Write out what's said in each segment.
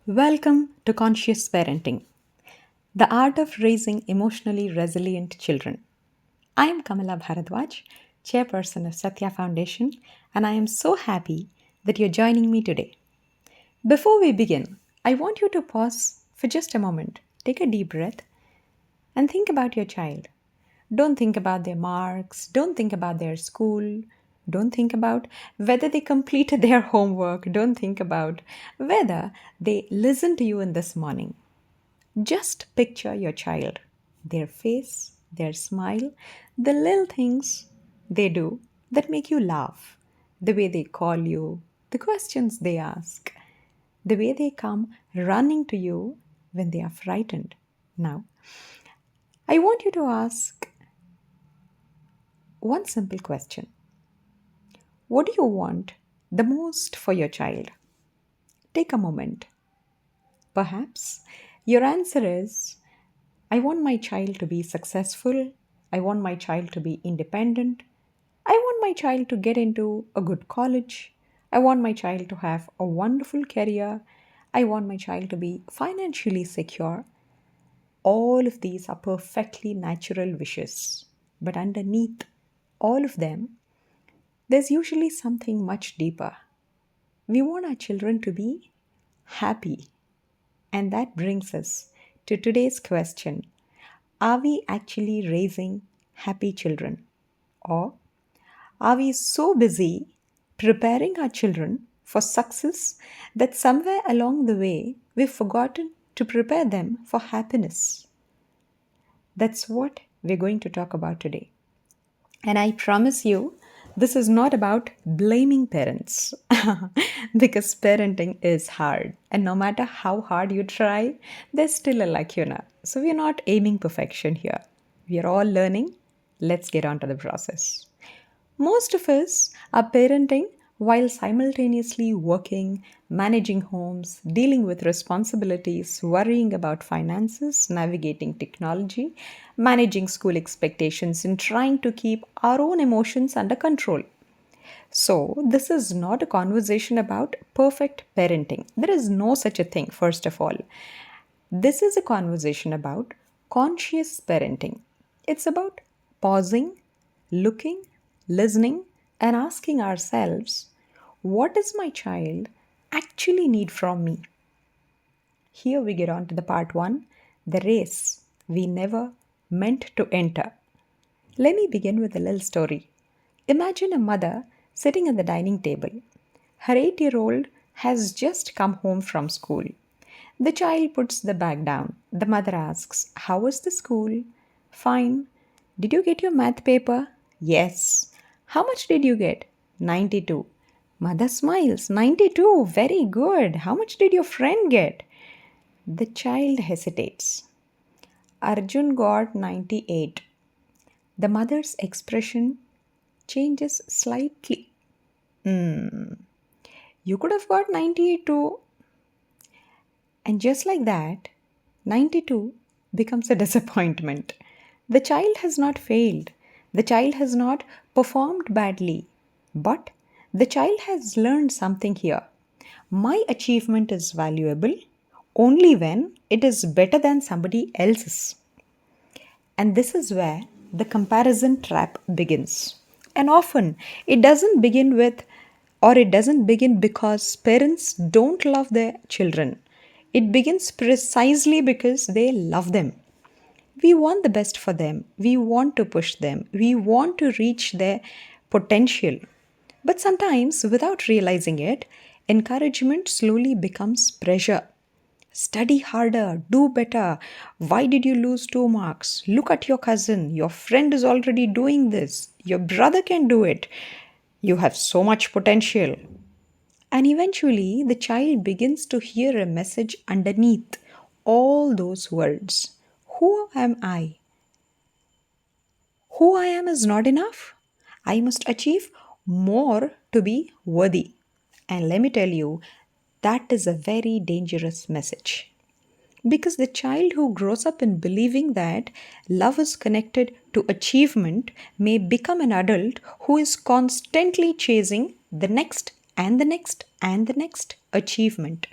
Welcome to Conscious Parenting, the art of raising emotionally resilient children. I am Kamala Bharadwaj, chairperson of Satya Foundation, and I am so happy that you're joining me today. Before we begin, I want you to pause for just a moment, take a deep breath, and think about your child. Don't think about their marks, don't think about their school, don't think about whether they completed their homework, don't think about whether they listened to you in this morning. Just picture your child, their face, their smile, the little things they do that make you laugh, the way they call you, the questions they ask, the way they come running to you when they are frightened. Now, I want you to ask one simple question. What do you want the most for your child? Take a moment. Perhaps your answer is I want my child to be successful. I want my child to be independent. I want my child to get into a good college. I want my child to have a wonderful career. I want my child to be financially secure. All of these are perfectly natural wishes. But underneath all of them, there's usually something much deeper. We want our children to be happy. And that brings us to today's question. Are we actually raising happy children? Or are we so busy preparing our children for success that somewhere along the way we've forgotten to prepare them for happiness? That's what we're going to talk about today. And I promise you, this is not about blaming parents because parenting is hard. And no matter how hard you try, there's still a lacuna. So we're not aiming perfection here. We are all learning. Let's get on to the process. Most of us are parenting while simultaneously working, managing homes, dealing with responsibilities, worrying about finances, navigating technology, managing school expectations, and trying to keep our own emotions under control. So, this is not a conversation about perfect parenting. There is no such a thing, first of all. This is a conversation about conscious parenting. It's about pausing, looking, listening, and asking ourselves, what does my child actually need from me? Here we get on to the part one, the race we never meant to enter. Let me begin with a little story. Imagine a mother sitting at the dining table. Her 8-year-old has just come home from school. The child puts the bag down. The mother asks, how was the school? Fine. Did you get your math paper? Yes. How much did you get? 92. Mother smiles. 92. Very good. How much did your friend get? The child hesitates. Arjun got 98. The mother's expression changes slightly. You could have got 98 too. And just like that, 92 becomes a disappointment. The child has not failed. The child has not performed badly. But the child has learned something here. My achievement is valuable only when it is better than somebody else's. And this is where the comparison trap begins. And often it doesn't begin with, or it doesn't begin because parents don't love their children. It begins precisely because they love them. We want the best for them. We want to push them. We want to reach their potential. But sometimes, without realizing it, encouragement slowly becomes pressure. Study harder, do better. Why did you lose 2 marks? Look at your cousin. Your friend is already doing this. Your brother can do it. You have so much potential. And eventually, the child begins to hear a message underneath all those words. Who am I? Who I am is not enough. I must achieve more to be worthy. And let me tell you, that is a very dangerous message. Because the child who grows up in believing that love is connected to achievement may become an adult who is constantly chasing the next and the next and the next achievement,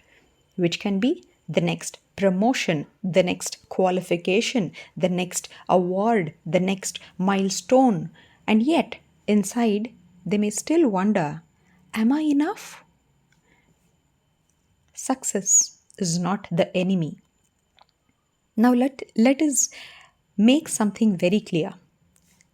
which can be the next promotion, the next qualification, the next award, the next milestone. And yet, inside, they may still wonder, am I enough? Success is not the enemy. Now, let us make something very clear.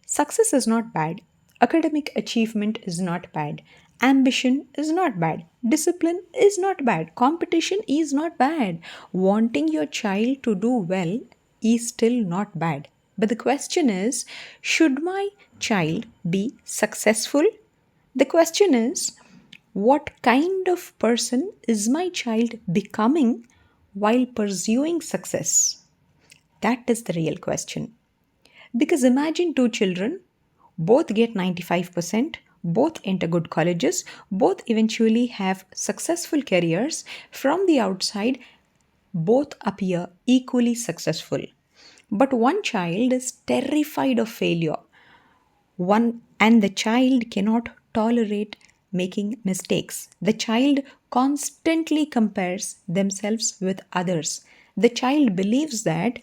Success is not bad. Academic achievement is not bad. Ambition is not bad. Discipline is not bad. Competition is not bad. Wanting your child to do well is still not bad. But the question is, should my child be successful? The question is, what kind of person is my child becoming while pursuing success? That is the real question. Because imagine two children, both get 95%, both enter good colleges, both eventually have successful careers. From the outside, both appear equally successful. But one child is terrified of failure. One and the child cannot tolerate making mistakes. The child constantly compares themselves with others. The child believes that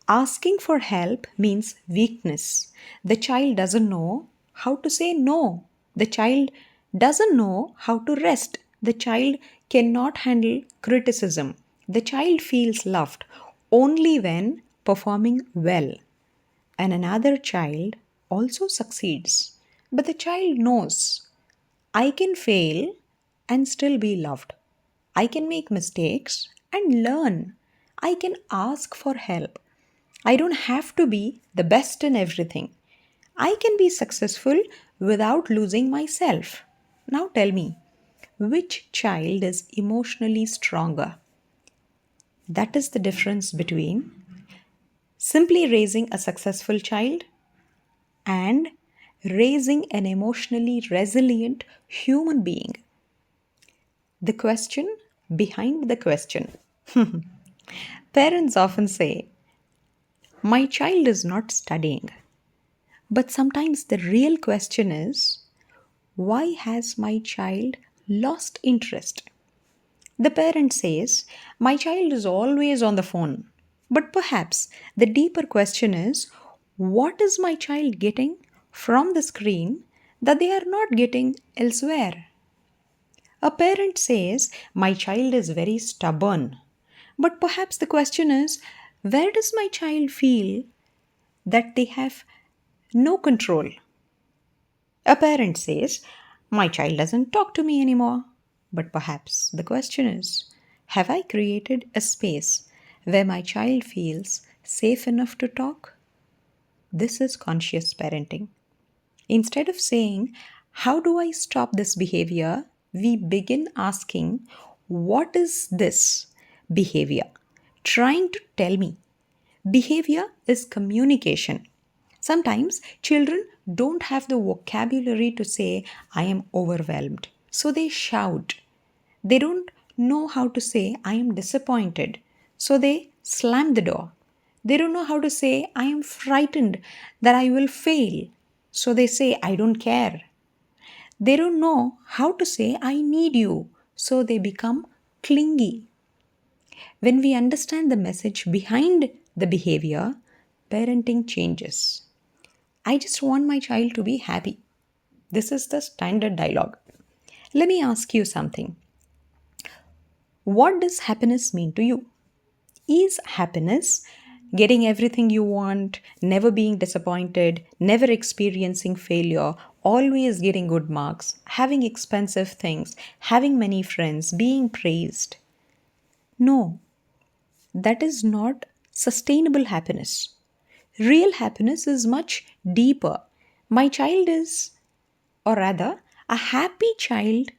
asking for help means weakness. The child doesn't know how to say no. The child doesn't know how to rest. The child cannot handle criticism. The child feels loved only when performing well. And another child also succeeds. But the child knows, I can fail and still be loved. I can make mistakes and learn. I can ask for help. I don't have to be the best in everything. I can be successful without losing myself. Now tell me, which child is emotionally stronger? That is the difference between simply raising a successful child and raising an emotionally resilient human being. The question behind the question. Parents often say, my child is not studying. But sometimes the real question is, why has my child lost interest? The parent says, my child is always on the phone. But perhaps the deeper question is, what is my child getting from the screen that they are not getting elsewhere? A parent says, my child is very stubborn. But perhaps the question is, where does my child feel that they have no control? A parent says, my child doesn't talk to me anymore. But perhaps the question is, have I created a space where my child feels safe enough to talk? This is conscious parenting. Instead of saying, how do I stop this behavior? We begin asking, what is this behavior trying to tell me? Behavior is communication. Sometimes children don't have the vocabulary to say, I am overwhelmed. So they shout. They don't know how to say, I am disappointed. So they slam the door. They don't know how to say, I am frightened that I will fail. So they say, I don't care. They don't know how to say, I need you. So they become clingy. When we understand the message behind the behavior, parenting changes. I just want my child to be happy. This is the standard dialogue. Let me ask you something. What does happiness mean to you? Is happiness getting everything you want, never being disappointed, never experiencing failure, always getting good marks, having expensive things, having many friends, being praised? No, that is not sustainable happiness. Real happiness is much deeper. My child is, or rather, a happy child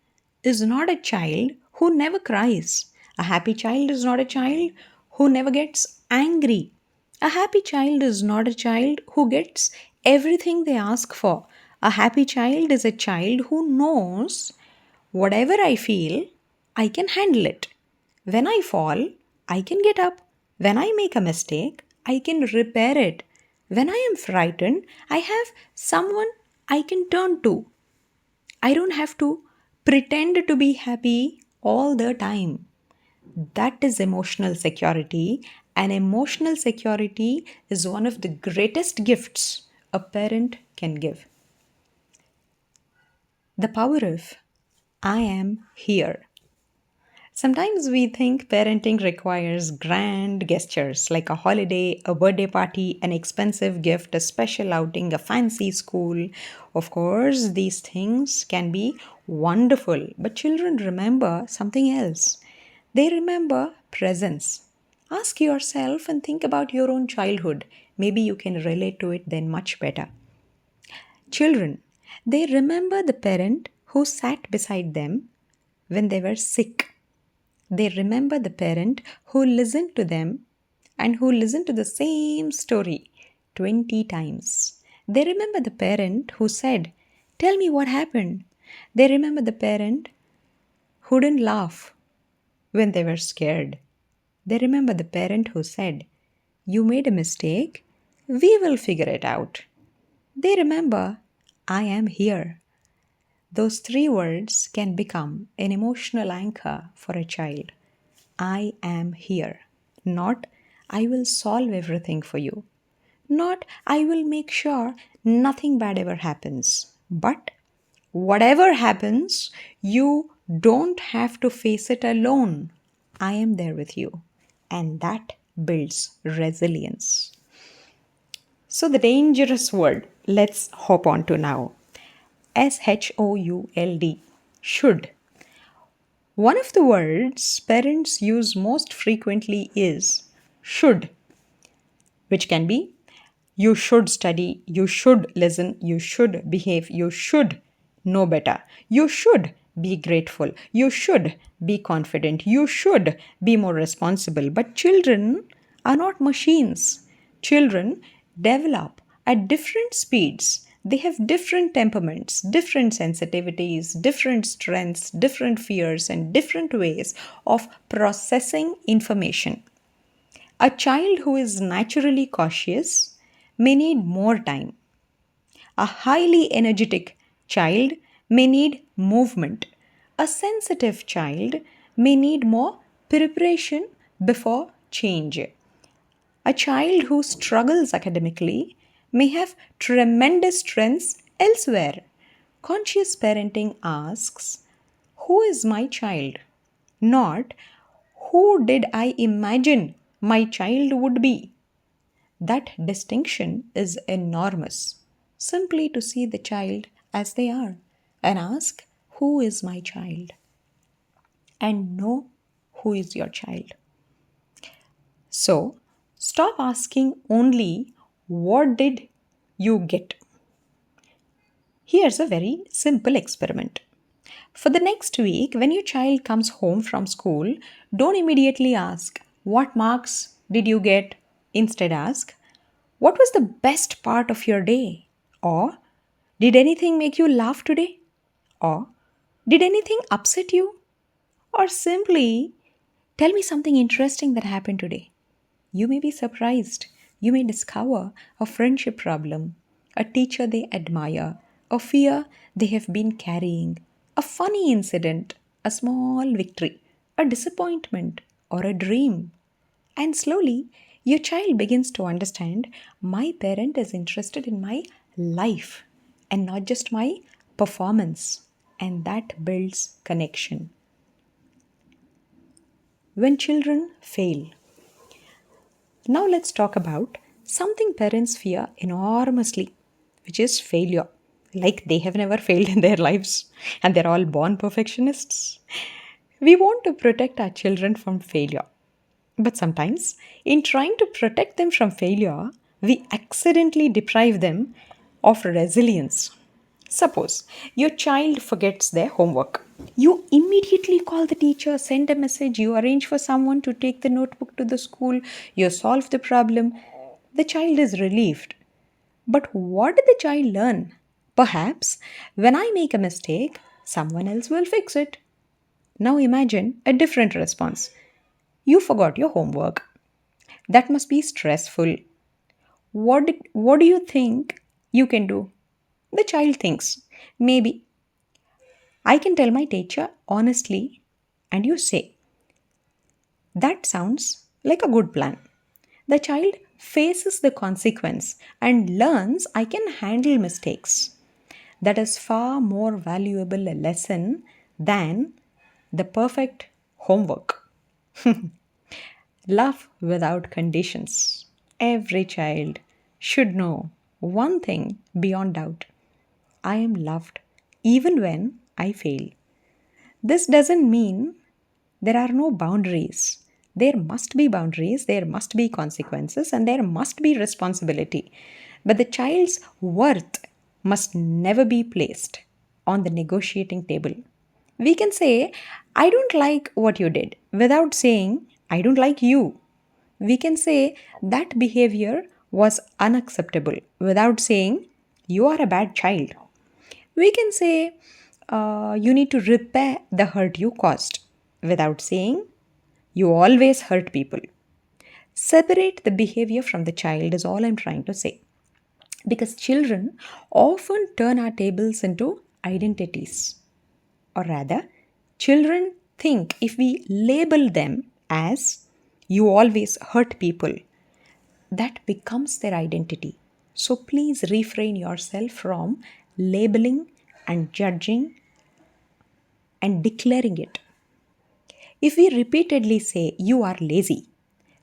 is not a child who never cries. A happy child is not a child who never gets angry. A happy child is not a child who gets everything they ask for. A happy child is a child who knows whatever I feel, I can handle it. When I fall, I can get up. When I make a mistake, I can repair it. When I am frightened, I have someone I can turn to. I don't have to pretend to be happy all the time. That is emotional security, and emotional security is one of the greatest gifts a parent can give. The power of I am here. Sometimes we think parenting requires grand gestures like a holiday, a birthday party, an expensive gift, a special outing, a fancy school. Of course, these things can be wonderful, but children remember something else. They remember presence. Ask yourself and think about your own childhood. Maybe you can relate to it then much better. Children, they remember the parent who sat beside them when they were sick. They remember the parent who listened to them and who listened to the same story 20 times. They remember the parent who said, "Tell me what happened." They remember the parent who didn't laugh when they were scared. They remember the parent who said, "You made a mistake, we will figure it out." They remember, "I am here." Those three words can become an emotional anchor for a child. I am here. Not, I will solve everything for you. Not, I will make sure nothing bad ever happens. But, whatever happens, you don't have to face it alone. I am there with you. And that builds resilience. So, the dangerous word, let's hop on to now. SHOULD. Should. One of the words parents use most frequently is should, which can be you should study, you should listen, you should behave, you should know better, you should be grateful, you should be confident, you should be more responsible. But children are not machines. Children develop at different speeds. They have different temperaments, different sensitivities, different strengths, different fears, and different ways of processing information. A child who is naturally cautious may need more time. A highly energetic child may need movement. A sensitive child may need more preparation before change. A child who struggles academically may have tremendous strengths elsewhere. Conscious parenting asks, who is my child? Not, who did I imagine my child would be? That distinction is enormous. Simply to see the child as they are and ask, who is my child? And know who is your child. So, stop asking only, what did you get? Here's a very simple experiment. For the next week, when your child comes home from school, don't immediately ask, what marks did you get? Instead, ask, what was the best part of your day? Or, did anything make you laugh today? Or, did anything upset you? Or simply, tell me something interesting that happened today. You may be surprised. You may discover a friendship problem, a teacher they admire, a fear they have been carrying, a funny incident, a small victory, a disappointment, or a dream. And slowly, your child begins to understand my parent is interested in my life and not just my performance. And that builds connection. When children fail, now let's talk about something parents fear enormously, which is failure. Like they have never failed in their lives and they're all born perfectionists. We want to protect our children from failure. But sometimes, in trying to protect them from failure, we accidentally deprive them of resilience. Suppose your child forgets their homework. You immediately call the teacher, send a message, you arrange for someone to take the notebook to the school, you solve the problem. The child is relieved. But what did the child learn? Perhaps when I make a mistake, someone else will fix it. Now imagine a different response. You forgot your homework. That must be stressful. What do you think you can do? The child thinks, maybe I can tell my teacher honestly, and you say, That sounds like a good plan. The child faces the consequence and learns I can handle mistakes. That is far more valuable a lesson than the perfect homework. Love without conditions. Every child should know one thing beyond doubt: I am loved even when I fail. This doesn't mean there are no boundaries. There must be boundaries, there must be consequences, and there must be responsibility. But the child's worth must never be placed on the negotiating table. We can say, I don't like what you did, without saying, I don't like you. We can say that behavior was unacceptable without saying, you are a bad child. We can say, you need to repair the hurt you caused without saying, you always hurt people. Separate the behavior from the child is all I'm trying to say. Because children often turn our tables into identities. Or rather, children think if we label them as you always hurt people, that becomes their identity. So please refrain yourself from labeling and judging and declaring it. If we repeatedly say, you are lazy,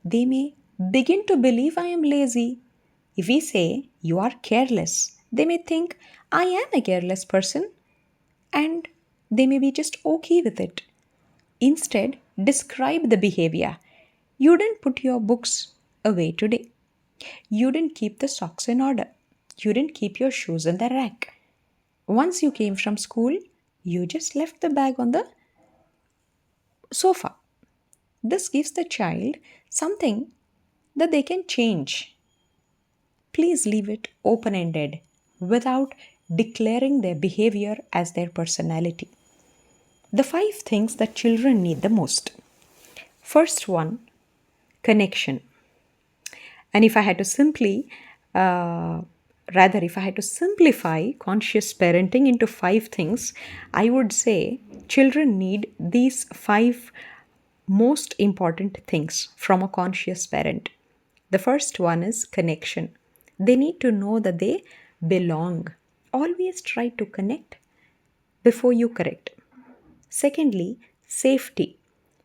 they may begin to believe I am lazy. If we say, you are careless, they may think I am a careless person and they may be just okay with it. Instead, describe the behavior. You didn't put your books away today. You didn't keep the socks in order. You didn't keep your shoes in the rack. Once you came from school, you just left the bag on the sofa. This gives the child something that they can change. Please leave it open ended without declaring their behavior as their personality. The 5 things that children need the most. First one, connection. And if I had to uh, if I had to simplify conscious parenting into 5 things, I would say children need these 5 most important things from a conscious parent. The first one is connection. They need to know that they belong. Always try to connect before you correct. Secondly, safety.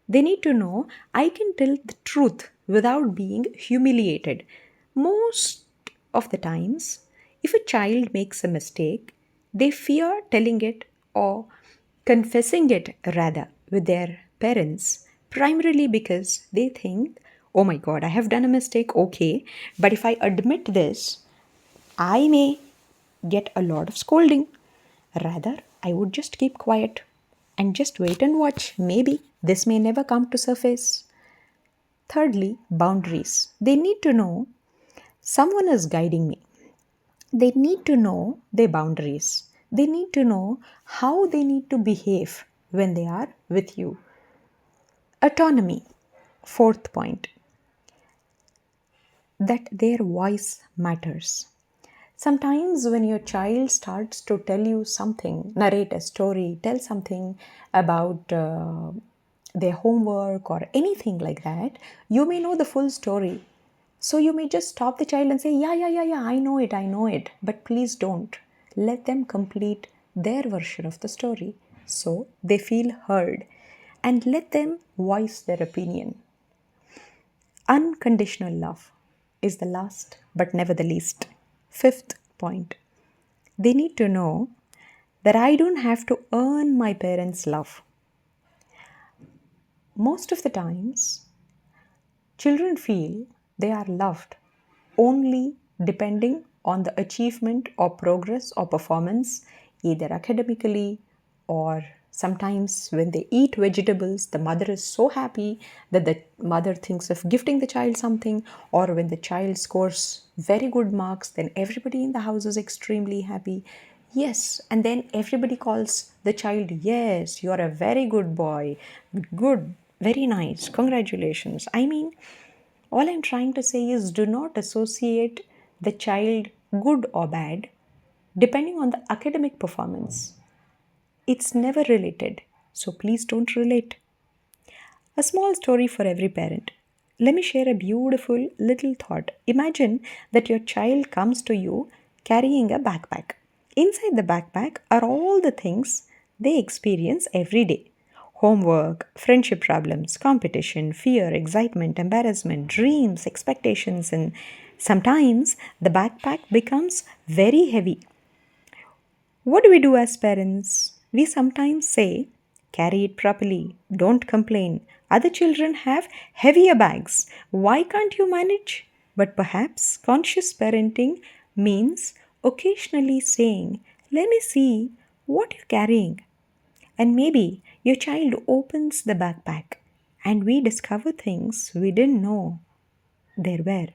They need to know I can tell the truth without being humiliated. Most of the times, if a child makes a mistake, they fear telling it or confessing it rather with their parents, primarily because they think, oh my god, I have done a mistake, okay, but if I admit this, I may get a lot of scolding. Rather, I would just keep quiet and just wait and watch. Maybe this may never come to surface. Thirdly, boundaries. They need to know someone is guiding me. They need to know their boundaries. They need to know how they need to behave when they are with you. Autonomy. Fourth point, that their voice matters. Sometimes, when your child starts to tell you something, narrate a story, tell something about their homework or anything like that, you may know the full story. So, you may just stop the child and say, yeah, I know it. But please don't. Let them complete their version of the story so they feel heard and let them voice their opinion. Unconditional love is the last but never the least. Fifth point, they need to know that I don't have to earn my parents' love. Most of the times, children feel they are loved only depending on the achievement or progress or performance, either academically or sometimes when they eat vegetables, the mother is so happy that the mother thinks of gifting the child something, or when the child scores very good marks, then everybody in the house is extremely happy. Yes, and then everybody calls the child, yes, you're a very good boy, good, very nice, congratulations. I mean, all I'm trying to say is do not associate the child good or bad depending on the academic performance. It's never related. So please don't relate. A small story for every parent. Let me share a beautiful little thought. Imagine that your child comes to you carrying a backpack. Inside the backpack are all the things they experience every day: homework, friendship problems, competition, fear, excitement, embarrassment, dreams, expectations, and sometimes the backpack becomes very heavy. What do we do as parents? We sometimes say, carry it properly, don't complain. Other children have heavier bags. Why can't you manage? But perhaps conscious parenting means occasionally saying, let me see what you're carrying. And maybe your child opens the backpack and we discover things we didn't know there were.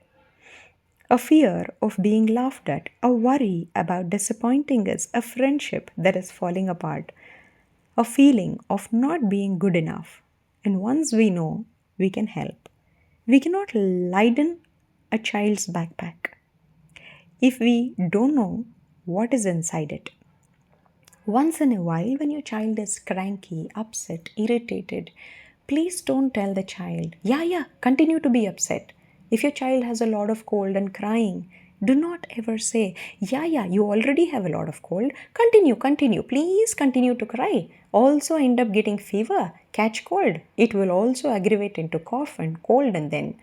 A fear of being laughed at, a worry about disappointing us, a friendship that is falling apart, a feeling of not being good enough. And once we know, we can help. We cannot lighten a child's backpack if we don't know what is inside it. Once in a while, when your child is cranky, upset, irritated, please don't tell the child, yeah, continue to be upset. If your child has a lot of cold and crying, do not ever say, yeah, you already have a lot of cold. Continue, please continue to cry. Also end up getting fever, catch cold. It will also aggravate into cough and cold and then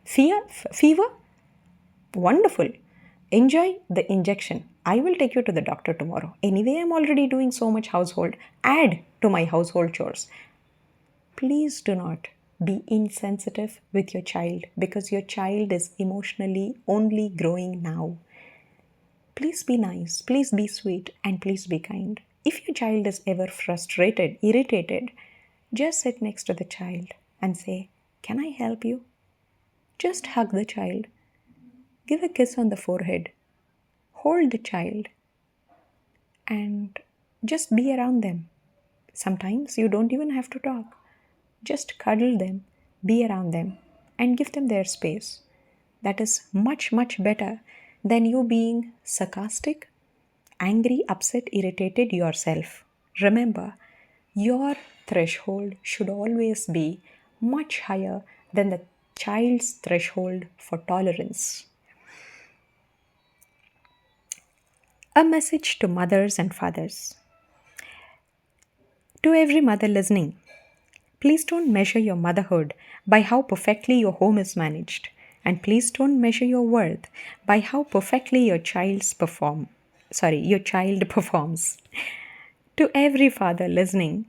fever. Wonderful. Enjoy the injection. I will take you to the doctor tomorrow. Anyway, I'm already doing so much household. Add to my household chores. Please do not be insensitive with your child because your child is emotionally only growing now. Please be nice, please be sweet, and please be kind. If your child is ever frustrated, irritated, just sit next to the child and say, can I help you? Just hug the child. Give a kiss on the forehead. Hold the child and just be around them. Sometimes you don't even have to talk. Just cuddle them, be around them, and give them their space. That is much better than you being sarcastic, angry, upset, irritated yourself. Remember, your threshold should always be much higher than the child's threshold for tolerance. A message to mothers and fathers. To every mother listening, please don't measure your motherhood by how perfectly your home is managed. And please don't measure your worth by how perfectly your child performs. To every father listening,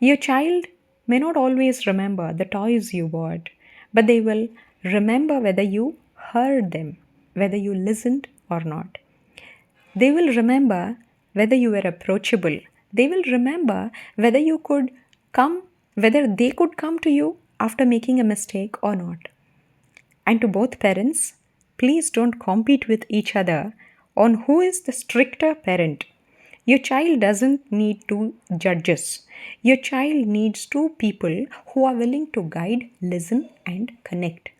your child may not always remember the toys you bought, but they will remember whether you heard them, whether you listened or not. They will remember whether you were approachable. They will remember whether they could come to you after making a mistake or not. And to both parents, please don't compete with each other on who is the stricter parent. Your child doesn't need two judges. Your child needs two people who are willing to guide, listen, and connect.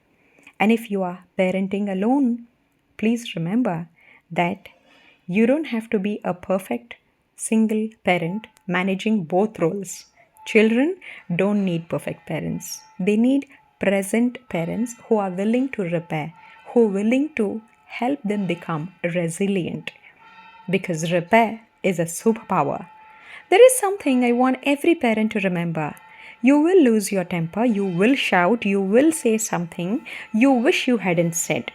And if you are parenting alone, please remember that you don't have to be a perfect single parent managing both roles. Children don't need perfect parents. They need present parents who are willing to repair, who are willing to help them become resilient. Because repair is a superpower. There is something I want every parent to remember. You will lose your temper, you will shout, you will say something you wish you hadn't said.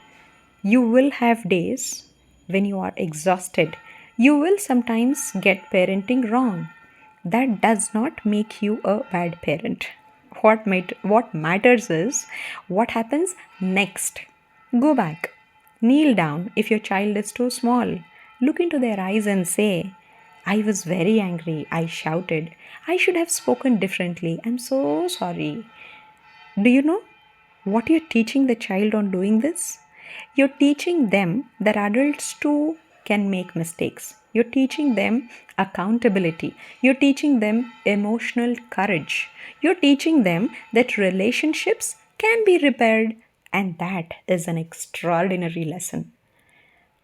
You will have days when you are exhausted. You will sometimes get parenting wrong. That does not make you a bad parent. What matters is what happens next. Go back. Kneel down if your child is too small. Look into their eyes and say, I was very angry. I shouted. I should have spoken differently. I'm so sorry. Do you know what you're teaching the child on doing this? You're teaching them that adults too can make mistakes. You're teaching them accountability. You're teaching them emotional courage. You're teaching them that relationships can be repaired, and that is an extraordinary lesson.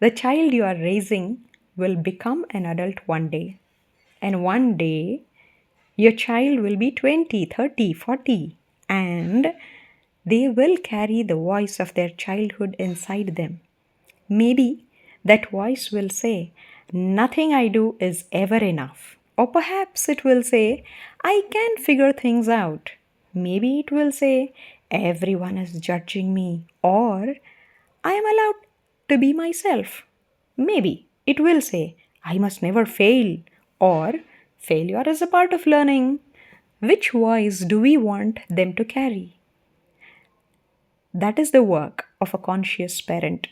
The child you are raising will become an adult one day. And one day, your child will be 20, 30, 40. and they will carry the voice of their childhood inside them. Maybe that voice will say, "Nothing I do is ever enough." Or perhaps it will say, "I can figure things out." Maybe it will say, "Everyone is judging me." Or, "I am allowed to be myself." Maybe it will say, "I must never fail." Or, "Failure is a part of learning." Which voice do we want them to carry? That is the work of a conscious parent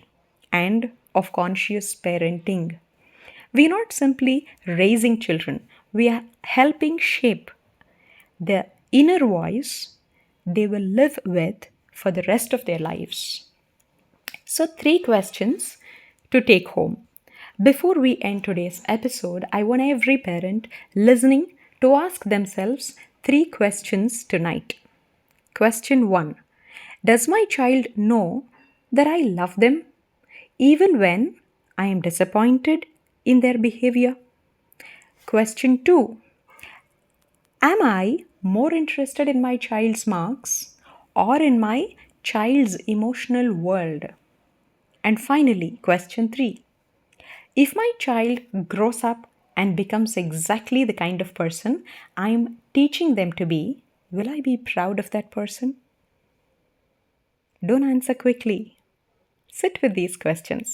and of conscious parenting. We are not simply raising children, we are helping shape the inner voice they will live with for the rest of their lives. So, three questions to take home. Before we end today's episode, I want every parent listening to ask themselves three questions tonight. Question 1: does my child know that I love them even when I am disappointed in their behavior? Question 2: am I more interested in my child's marks or in my child's emotional world? And finally, question 3: if my child grows up and becomes exactly the kind of person I'm teaching them to be, will I be proud of that person? Don't answer quickly. Sit with these questions.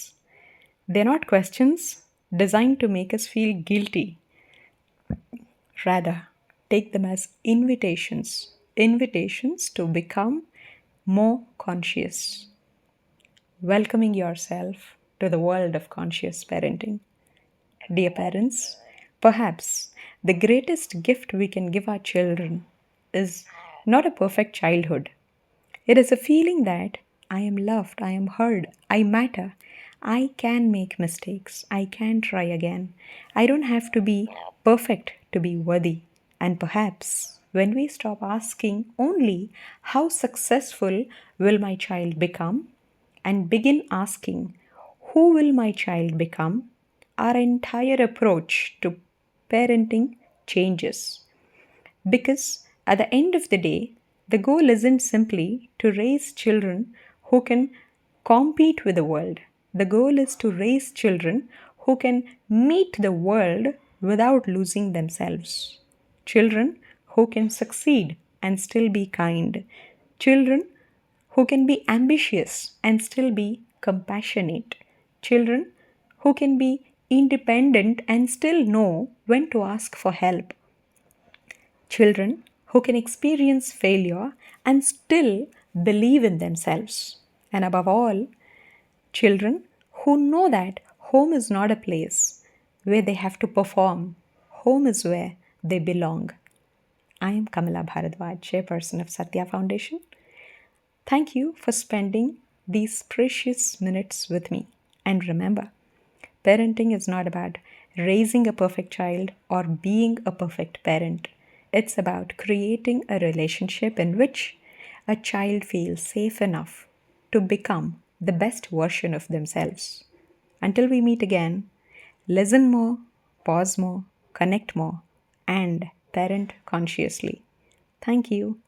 They're not questions designed to make us feel guilty. Rather, take them as invitations to become more conscious, welcoming yourself to the world of conscious parenting. Dear parents, perhaps the greatest gift we can give our children is not a perfect childhood. It is a feeling that I am loved, I am heard, I matter, I can make mistakes, I can try again. I don't have to be perfect to be worthy. And perhaps when we stop asking only how successful will my child become and begin asking who will my child become, our entire approach to parenting changes. Because at the end of the day, the goal isn't simply to raise children who can compete with the world. The goal is to raise children who can meet the world without losing themselves. Children who can succeed and still be kind. Children who can be ambitious and still be compassionate. Children who can be independent and still know when to ask for help. Children who can experience failure and still believe in themselves. And above all, children who know that home is not a place where they have to perform, home is where they belong. I am Kamala Bharadwaj, chairperson of Satya Foundation. Thank you for spending these precious minutes with me. And remember, parenting is not about raising a perfect child or being a perfect parent. It's about creating a relationship in which a child feels safe enough to become the best version of themselves. Until we meet again, listen more, pause more, connect more, and parent consciously. Thank you.